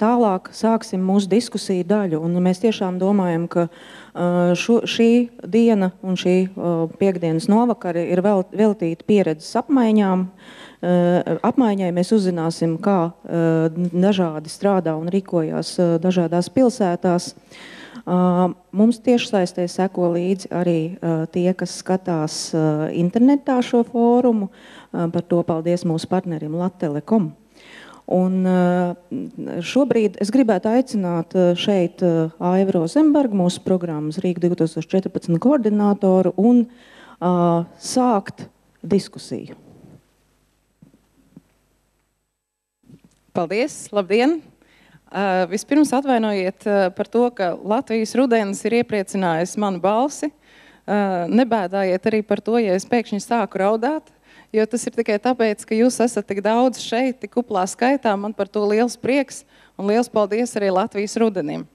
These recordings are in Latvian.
tālāk sāksim mūsu diskusiju daļu. Un mēs tiešām domājam, ka šī diena un šī piektdienas novakare ir veltīta pieredzes apmaiņai. Mēs uzzināsim, kā dažādi strādā un rīkojās dažādās pilsētās. Mums tiešsaistē seko līdzi arī tie, kas skatās internetā šo fórumu. Par to paldies mūsu partnerim Latelekom. Un šobrīd es gribētu aicināt šeit Aivu Rozenbergu, mūsu programmas Rīga 2014 koordinātoru, un sākt diskusiju. Paldies, labdien! Vispirms atvainojiet par to, ka Latvijas rudenis ir iepriecinājis manu balsi. Nebēdājiet arī par to, ja es pēkšņi sāku raudāt, jo tas ir tikai tāpēc, ka jūs esat tik daudz šeit, tik kuplā skaitā. Man par to liels prieks un liels paldies arī Latvijas rudenim.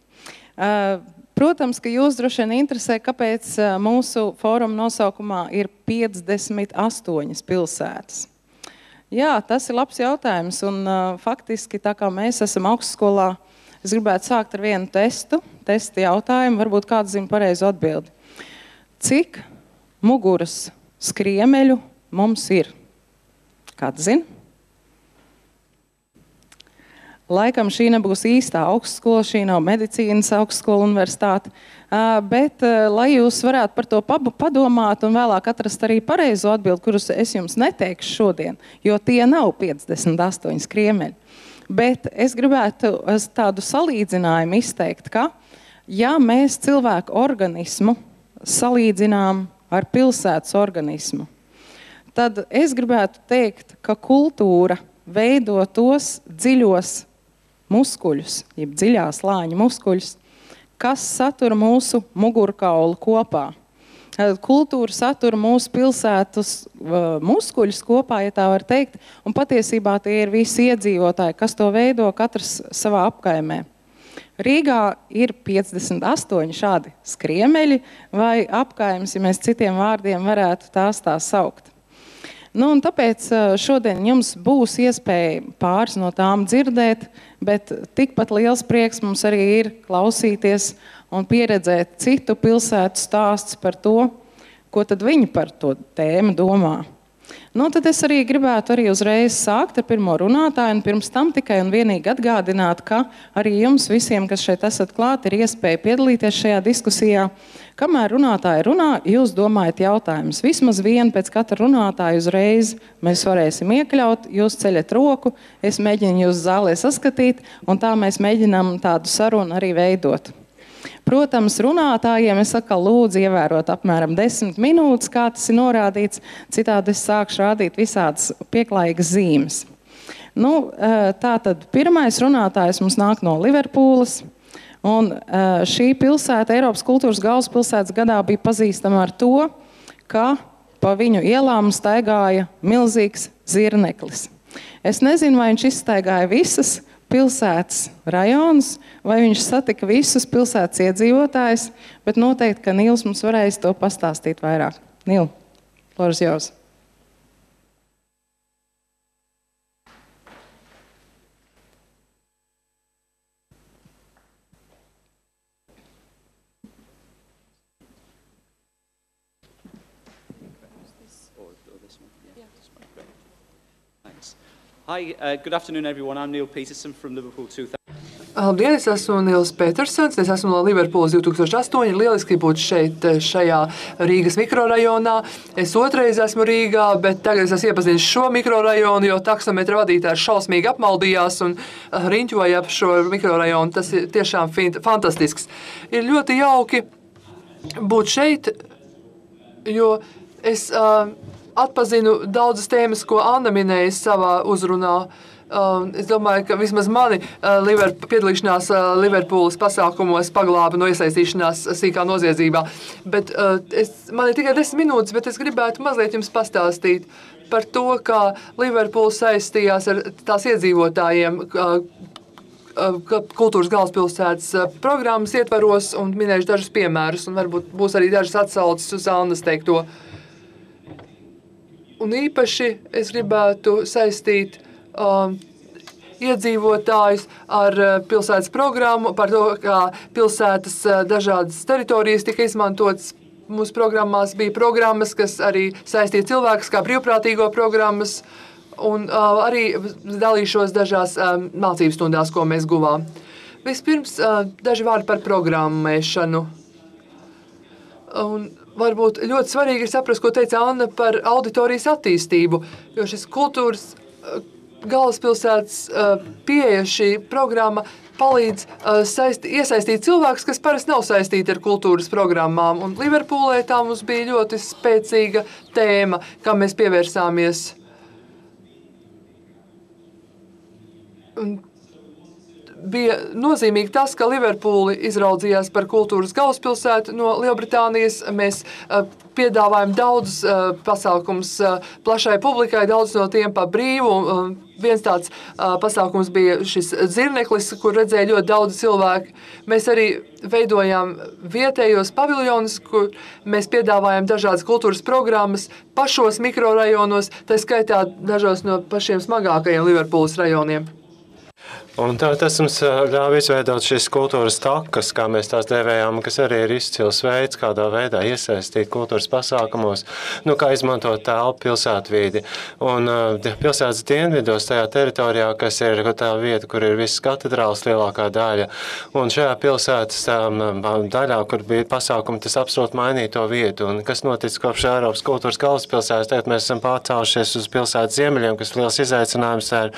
Protams, ka jūs droši vien interesē, kāpēc mūsu fóruma nosaukumā ir 58 pilsētas. Jā, tas ir labs jautājums, un faktiski, tā kā mēs esam augstskolā, es gribētu sākt ar vienu testa jautājumu, varbūt kāds zina pareizu atbildi. Cik muguras skriemeļu mums ir? Kāds zina? Laikam šī nebūs īstā augstskola, šī nav medicīnas augstskola universitāte, bet, lai jūs varētu par to padomāt un vēlāk atrast arī pareizo atbildi, kurus es jums neteikšu šodien, jo tie nav 58 skriemeļi. Bet es gribētu tādu salīdzinājumu izteikt, ka, ja mēs cilvēku organismu salīdzinām ar pilsētas organismu, tad es gribētu teikt, ka kultūra veido tos dziļos muskuļus, jeb dziļā slāņa muskuļus, kas satura mūsu mugurkaulu kopā. Kultūra satura mūsu pilsētas muskuļus kopā, ja tā var teikt, un patiesībā tie ir visi iedzīvotāji, kas to veido katrs savā apkaimē. Rīgā ir 58 šādi skriemeļi vai apkaimes, ja mēs citiem vārdiem varētu tās saukt. Nu, un tāpēc šodien jums būs iespēja pāris no tām dzirdēt, bet tikpat liels prieks mums arī ir klausīties un pieredzēt citu pilsētu stāsts par to, ko tad viņi par to tēmu domā. Nu, tad es arī gribētu arī uzreiz sākt ar pirmo runātāju un pirms tam tikai un vienīgi atgādināt, ka arī jums visiem, kas šeit esat klāt, ir iespēja piedalīties šajā diskusijā. Kamēr runātāji runā, jūs domājat jautājumus. Vismaz vienu pēc katra runātāja uzreiz mēs varēsim iekļaut, jūs ceļat roku, es mēģinu jūs zālē saskatīt, un tā mēs mēģinām tādu sarunu arī veidot. Protams, runātājiem es atkal lūdzu ievērot apmēram 10 minūtes, kā tas ir norādīts, citādi es sākšu rādīt visādas pieklājīgas zīmes. Nu, tātad pirmais runātājs mums nāk no Liverpūles. Un šī pilsēta, Eiropas kultūras galvaspilsētas gadā, bija pazīstama ar to, ka pa viņu ielām staigāja milzīgs zirneklis. Es nezinu, vai viņš izstaigāja visas pilsētas rajonus, vai viņš satika visus pilsētas iedzīvotājus, bet noteikti, ka Nils mums varēs to pastāstīt vairāk. Nil, floor is yours. Hi, good afternoon everyone. I'm Neil Peterson from Liverpool 2000. Labdien, es esmu Nils Petersons, es esmu no Liverpoolas 2008. Lieliski būt šeit, šajā Rīgas mikrorajonā. Es otrais esmu Rīgā, bet tagad es esmu iepazinis šo mikrorajonu, jo taksometra vadītājs šausmīgi apmaldījās un riņķoja ap šo mikrorajonu. Tas ir tiešām fantastisks. Ir ļoti jauki būt šeit, jo es atpazinu daudzas tēmas, ko Anna minēja savā uzrunā. Es domāju, ka vismaz mani piedalīšanās Liverpoolas pasākumos paglāba no iesaistīšanās sīkā noziedzībā. Bet man ir tikai 10 minūtes, bet es gribētu mazliet jums pastāstīt par to, kā Liverpoola saistījās ar tās iedzīvotājiem kultūras galvaspilsētas programmas ietvaros un minējuši dažus piemērus, un varbūt būs arī dažas atsauces uz Annas teikto. Un īpaši es gribētu saistīt iedzīvotājus ar pilsētas programmu, par to, kā pilsētas dažādas teritorijas tika izmantotas. Mūsu programmās bija programmas, kas arī saistīja cilvēkus kā brīvprātīgo programmas, un arī dalīšos dažās mācības stundās, ko mēs guvām. Vispirms daži vārdi par programmēšanu. Un varbūt ļoti svarīgi ir saprast, ko teica Anna par auditorijas attīstību, jo šis kultūras galvaspilsētas pieeja šī programma palīdz iesaistīt cilvēkus, kas parasti nav saistīti ar kultūras programmām. Un Liverpoolē tā mums bija ļoti spēcīga tēma, kā mēs pievērsāmies. Un bija nozīmīgi tas, ka Liverpooli izraudzījās par kultūras galvaspilsētu no Lielbritānijas. Mēs piedāvājam daudzus pasākums plašai publikai, daudz no tiem pa brīvu. Viens tāds pasākums bija šis dzirneklis, kur redzēja ļoti daudz cilvēku. Mēs arī veidojām vietējos paviljonus, kur mēs piedāvājam dažādas kultūras programmas pašos mikrorajonos, tā skaitā dažos no pašiem smagākajiem Liverpoolas rajoniem. Un tas mums ļāva izveidot šīs kultūras takas, kā mēs tās dēvējām, kas arī ir izcils veids, kādā veidā iesaistīt kultūras pasākumos, kā izmantot telpu pilsētvīdi. Un pilsētas dienvidos tajā teritorijā, kas ir tā vieta, kur ir visas katedrāls lielākā daļa, un šajā pilsētas daļā, kur bija pasākumi, tas absolūti mainīja to vietu. Un kas notic kopš Eiropas kultūras galvaspilsētas, tagad mēs esam pārcēlušies uz pilsētas ziemeļiem, kas liels izaicinājums ar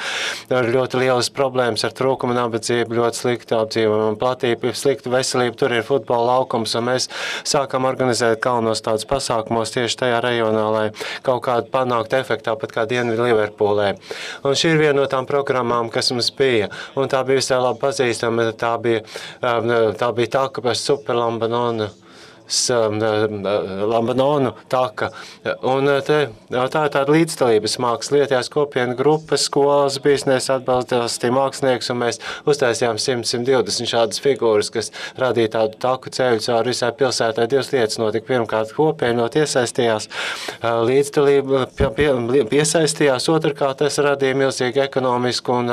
ļoti lielas problēmas, ar trūkumu, nabadzību, ļoti sliktu apdzīvojumu, platību, sliktu veselību. Tur ir futbola laukums, un mēs sākam organizēt galvenos tādus pasākumos tieši tajā rajonā, lai kaut kādu panāktu efektu, tāpat kā Dienvidu Liverpoolē. Un šī ir viena no tām programmām, kas mums bija, un tā bija visai labi pazīstama. Tā bija taka par Superlambanonu. Lambanonu taka. Un tā ir tāda līdzdalības māksla. Lietējās kopienu grupas, skolas, biznesa atbalstīja mākslinieks, un mēs uztaisījām 100-120 šādas figūras, kas radīja tādu taku ceļu caur visai pilsētai. Divas lietas notika. Pirmkārt, kopienot iesaistījās, līdzdalība piesaistījās, otrkārt, tas radīja milzīgu ekonomisku un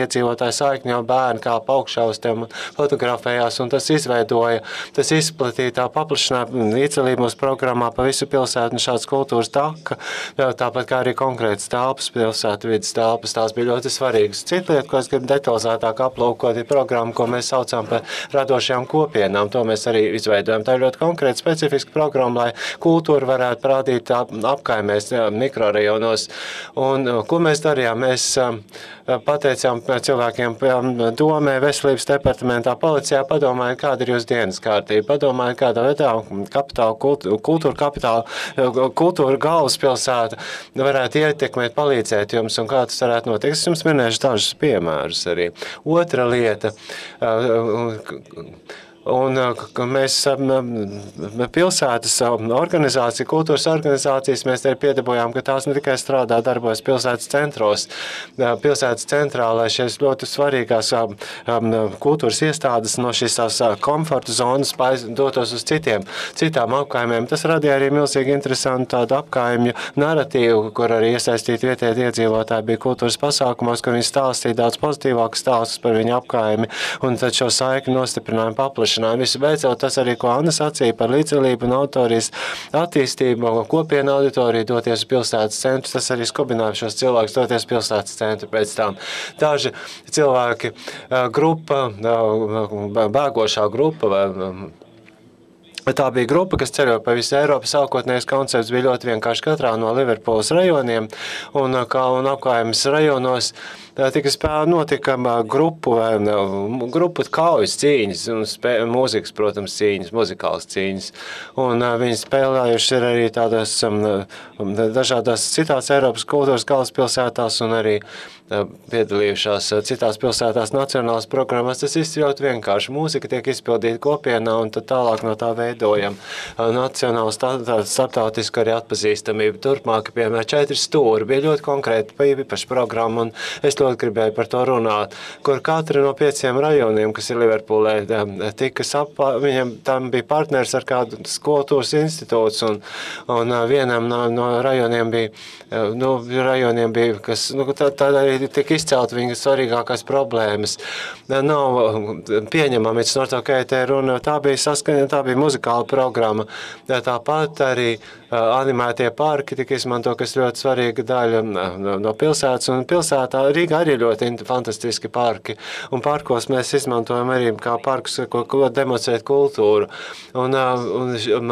iedzīvotāju saikni, jo bērni kā augšā uz tiem fotografējās, un tas izplatīja tā paplašināja līdzdalību mūsu programmā pa visu pilsētu un šāds kultūras taka, tāpat kā arī konkrētas telpas, pilsētvides telpas, tās bija ļoti svarīgas. Cita lieta, ko es gribu detalizētāk aplūkot, ir programma, ko mēs saucam par radošajām kopienām. To mēs arī izveidojam. Tā ir ļoti konkrēta, specifiska programma, lai kultūru varētu parādīt apkaimēs, mikrorajonos. Un ko mēs darījām? Mēs pateicām cilvēkiem domē, veselības departamentā, policijā, padomājiet, kāda ir jūsu dienas kārtība, padomājiet, kādā veidā kultūra kapitāla, kultūra galvaspilsēta varētu ietekmēt, palīdzēt jums, un kā tas varētu notikt. Es jums minēšu dažus piemērus arī. Otra lieta, un mēs pilsētas organizācija, kultūras organizācijas, mēs arī piedabojām, ka tās ne tikai strādā, darbojas pilsētas centros. Pilsētas centrā, lai šīs ļoti svarīgās kultūras iestādes no šīs komforta zonas dotos uz citām apkaimēm. Tas radīja arī milzīgi interesantu tādu apkaimju naratīvu, kur arī iesaistīti vietēji iedzīvotāji bija kultūras pasākumos, kur viņi stāstīja daudz pozitīvākus stāstus par viņu apkaimi, un tad šo saikni nostiprinājumu paplašinājumu. Visu beidzot, tas arī, ko Anna sacīja par līdzdalību un autorijas attīstību, kopienu auditoriju doties uz pilsētas centru, tas arī skubināja šos cilvēkus doties pilsētas centru pēc tam. Daži cilvēki, grupa, bēgošā grupa, tā bija grupa, kas ceļoja pa visu Eiropu. Sākotnējais koncepts bija ļoti vienkārši katrā no Liverpoolas rajoniem un apkārtnes rajonos. Notika grupu kaujas cīņas un mūzikas, protams, cīņas, muzikālas cīņas. Un viņi spēlējuši ir arī tādās dažādās citās Eiropas kultūras galvaspilsētās un arī piedalījušās citās pilsētās nacionālās programmās. Tas viss ļoti vienkārši. Mūzika tiek izpildīta kopienā un tad tālāk no tā veidojam nacionālu starptautisku arī atpazīstamību. Turpmāk, piemēram, 4 stūri bija ļoti konkrēti īpaši programma un es ļoti ļoti gribēju par to runāt, kur katru no 5 rajoniem, kas ir Liverpoolē, tika viņam tam bija partners ar kādu skolotūras institūts, un vienam no rajoniem bija, kas, tā arī tika izcelt viņa svarīgākās problēmas. Nav pieņemami, it's not okay, te runa, tā bija muzikāla programma. Tāpat arī animētie parki tika izmanto, kas ļoti svarīga daļa no pilsētas, un pilsētā Rīgā arī ļoti fantastiski parki, un parkos mēs izmantojam arī kā parkus, ko demonstrēt kultūru, un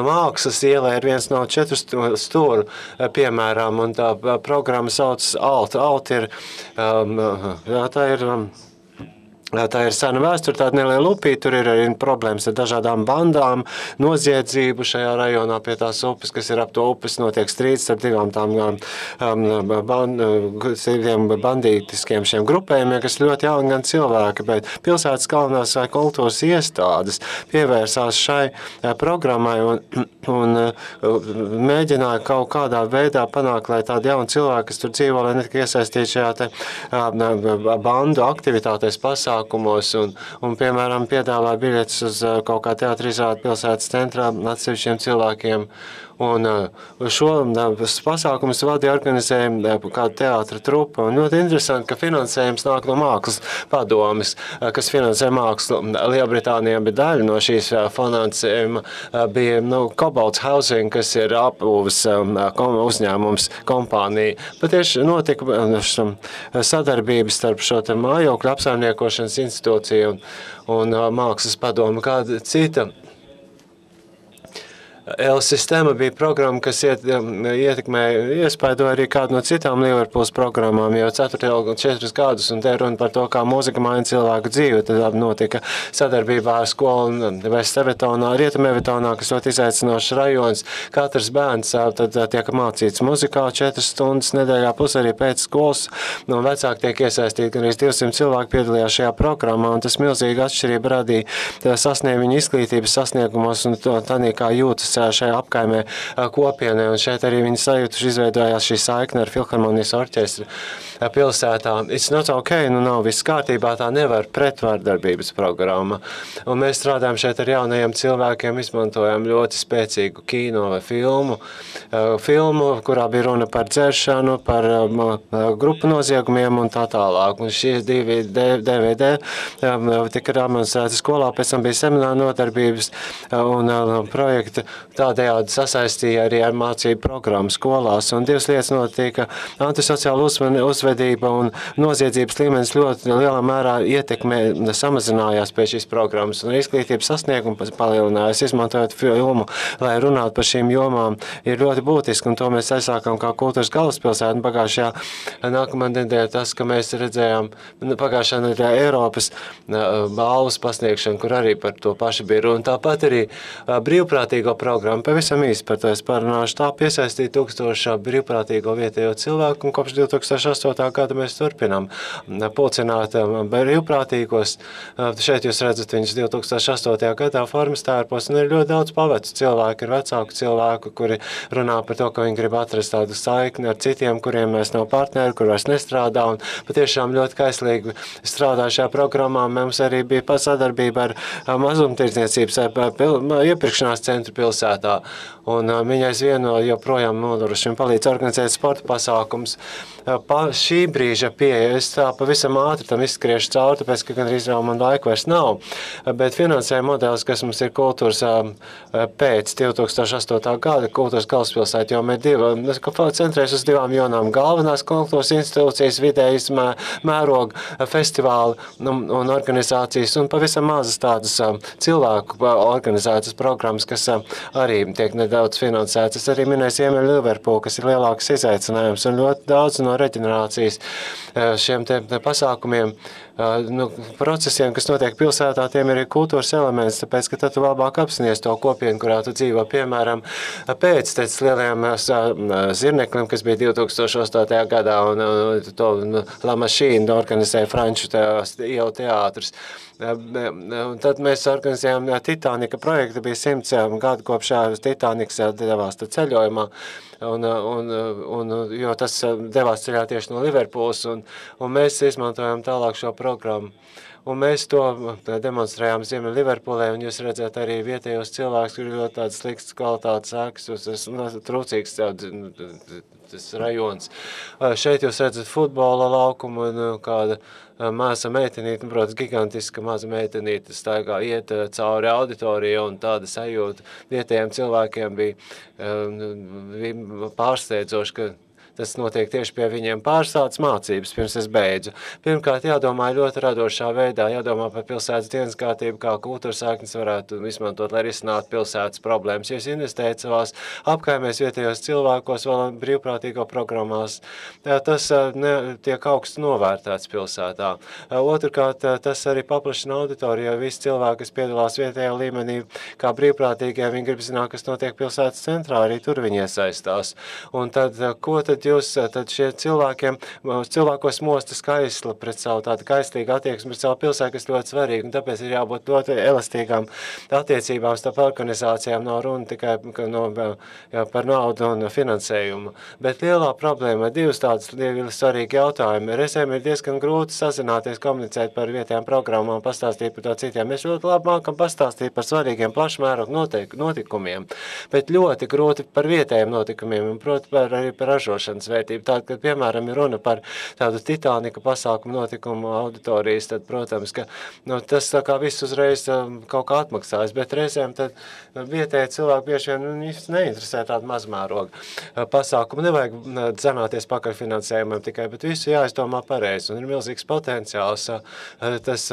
mākslas ielē ir viens no 4 stūru, piemēram, un tā programma sauc Alt ir, tā ir sena vēsture, tāda neliela upīte, tur ir arī problēmas ar dažādām bandām, noziedzību šajā rajonā pie tās upes, kas ir ap to upes, notiek strīds ar divām bandītiskiem šiem grupējumiem, kas ļoti jauni gan cilvēki, bet pilsētas galvenās vai kultūras iestādes pievērsās šai programmai un mēģināja kaut kādā veidā panākt, lai tādi jauni cilvēki, kas tur dzīvo, lai netika iesaistīti šajā te bandu aktivitātēs pasākumos un piemēram, piedāvāja biļetes uz kaut kā teātra izrādi pilsētas centrā atsevišķiem cilvēkiem. Un šo pasākumus vadīja organizēja kāda teātra trupa. Un ļoti interesanti, ka finansējums nāk no mākslas padomes, kas finansē mākslu. Lielbritānijā bija daļa no šīs finansējuma, bija Cobalt Housing, kas ir apbūves uzņēmums, kompānija. Bet tieši notika sadarbības starp šo te mājokļu apsaimniekošanas institūciju un mākslas padomu, kāda cita. L-sistēma bija programma, kas ietekmēja, iespaidoja arī kādu no citām Liverpools programmām jau 4 gadus, un te runa par to, kā mūzika maina cilvēku dzīvi. Tad notika sadarbībā ar skolu West-Evertonā, Rietum-Evertonā, kas ļoti izaicinošs rajons. Katrs bērns tad tiek mācīts muzikā 4 stundas nedēļā, plus arī pēc skolas, un vecāki tiek iesaistīti, gan arī 200 cilvēki piedalījās šajā programmā, un tas milzīgi atšķirība radīja viņa izglītības sasniegumos un tādī kā jūtas šajā apkaimē kopienē, un šeit arī viņi sajūtuši izveidojās šī saikne ar Filharmonijas orķestru pilsētā. It's not okay, nav viss kārtībā, tā nevar pretvārdarbības programma. Un mēs strādājam šeit ar jaunajiem cilvēkiem, izmantojam ļoti spēcīgu kino vai filmu, kurā bija runa par dzeršanu, par grupu noziegumiem un tā tālāk. Un šie 2 DVD tika demonstrēti skolā, pēc tam bija semināra nodarbības un projekti tādējādi sasaistīja arī ar mācību programmu skolās. Un 2 lietas notika, antisociāla uzvedība un noziedzības līmenis ļoti lielā mērā samazinājās pie šīs programmas. Un izglītības sasnieguma palielinājās, izmantojot filmu, lai runātu par šīm jomām, ir ļoti būtiski. Un to mēs aizsākām kā kultūras galvaspilsētu. Pagājušajā nākamā nedēļa tas, ka mēs redzējām pagājušā nedēļā Eiropas balvas pasniegšanu, kur arī par to paši bija runa. Tāpat arī brīvprātīgo programmu. Pavisam īsti par to es parunāšu. Tā piesaistīja 1000 brīvprātīgo vietējo cilvēku, un kopš 2008. gada mēs turpinām pulcināt brīvprātīgos. Šeit jūs redzat viņus 2008. gadā formas tērpos, un ir ļoti daudz pavecu cilvēku, ir vecāku cilvēku, kuri runā par to, ka viņi grib atrast tādu saikni ar citiem, kuriem mēs nav partneri, kur vairs nestrādā, un patiešām ļoti kaislīgi strādā šajā programmā. Mums arī bija sadarbība ar mazumtirdzniecības iepirkšanās centru pilsētā, un viņa aizvien joprojām nodrošina palīdz organizēt sporta pasākums. Šī brīža pieeja, es tā pavisam ātri tam izskriešu cauri, tāpēc, ka gandrīz jau man laika vairs nav, bet finansējuma modelis, kas mums ir kultūras pēc 2008. gada, kultūras galvaspilsēta, jo mēs centrēs uz 2 jonām galvenās kultūras institūcijas, vidējas mēroga festivāli un organizācijas, un pavisam mazas tādas cilvēku organizētas programmas, kas arī tiek nedaudz finansētas. Es arī minēju Ziemeļu Liverpoolu, kas ir lielāks izaicinājums, un ļoti daudz no reģenerācijas šiem te pasākumiem, procesiem, kas notiek pilsētā, tiem ir kultūras elements, tāpēc, ka tad tu labāk apzinies to kopienu, kurā tu dzīvo. Piemēram, pēc lielajiem zirneklim, kas bija 2008. gadā, un to La Machine organizēja Franču ielu teātrs. Tad mēs organizējām Titanika projektu, bija 100 gadu kopš Titaniks devās ceļojumā, jo tas devās ceļā tieši no Liverpools, un mēs izmantojām tālāk šo programmu. Un mēs to demonstrējām Ziemeļ Liverpoolē, un jūs redzat arī vietējos cilvēkus, kur ir ļoti tāds slikts kvalitātes ēkas, trūcīgs tas rajons. Šeit jūs redzat futbola laukumu un kāda maza meitenīte, protams, gigantiska maza meitenīte staigā iet cauri auditoriju, un tāda sajūta vietējiem cilvēkiem bija pārsteidzoši, ka tas notiek tieši pie viņiem pārstādes mācības, pirms es beidzu. Pirmkārt, jādomā ļoti radošā veidā, jādomā par pilsētas dienas kārtību, kā kultūras sāknes varētu izmantot, lai risinātu pilsētas problēmas. Jūs investējat savās apkaimēs vietējos cilvēkos, vēl brīvprātīgo programmās, tas tiek augstu novērtēts pilsētā. Otrkārt, tas arī paplašina auditoriju, jo visi cilvēki, kas piedalās vietējā līmenī, kā brīvprātīgie, viņi grib zināt, kas notiek pilsētas centrā, arī tur viņi iesaistās. Un tad, ko tad šie cilvēkos mosta skaisla pret savu tādu kaistīgu attieksmi pret savu pilsētu, kas ļoti svarīgi, un tāpēc ir jābūt ļoti elastīgām attiecībām starp organizācijām, nav runa tikai par naudu un finansējumu. Bet lielā problēma ir divas tādas svarīgi jautājumi. Reizēm ir diezgan grūti sazināties, komunicēt par vietējām programmām, pastāstīt par to citiem. Mēs ļoti labi mākam pastāstīt par svarīgiem plašmērogu notikumiem, bet ļoti grūti par vietējiem notikumiem un, proti, arī par ražošanu vērtību. Tāda, kad, piemēram, ir runa par tādu Titanika pasākumu notikumu auditorijas, tad, protams, ka tas tā kā viss uzreiz kaut kā atmaksājas, bet reizēm tad vietēji cilvēki bieži vien neinteresē tādu mazmērogu pasākumu. Nevajag dzemāties pakaļ finansējumam tikai, bet visu jāizdomā pareizi, un ir milzīgs potenciāls. Tas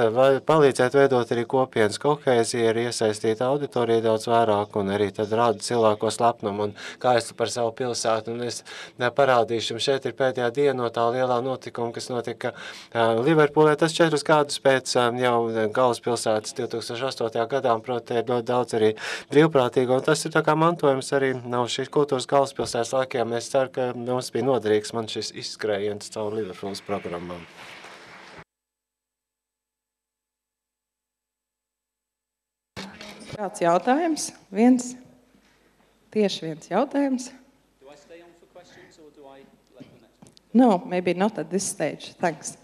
palīdzēt veidot arī kopienas kohēziju, ir iesaistīt auditoriju daudz vairāk, un arī tad rāda cilvēkos lepnumu un kaislu par savu pilsētu, un es parādīšu. Šeit ir pēdējā diena no tā lielā notikuma, kas notika Liverpoolē. Tas 4 gadus pēc jau galvaspilsētas 2008. gadā, un, proti, ir ļoti daudz arī brīvprātīgo, un tas ir tā kā mantojums arī no šīs kultūras galvaspilsētas laikiem. Es ceru, ka mums bija noderīgs man šis izskrējiens caur Liverpools programmām. Kāds jautājums? Tieši viens jautājums. No, maybe not at this stage. Thanks.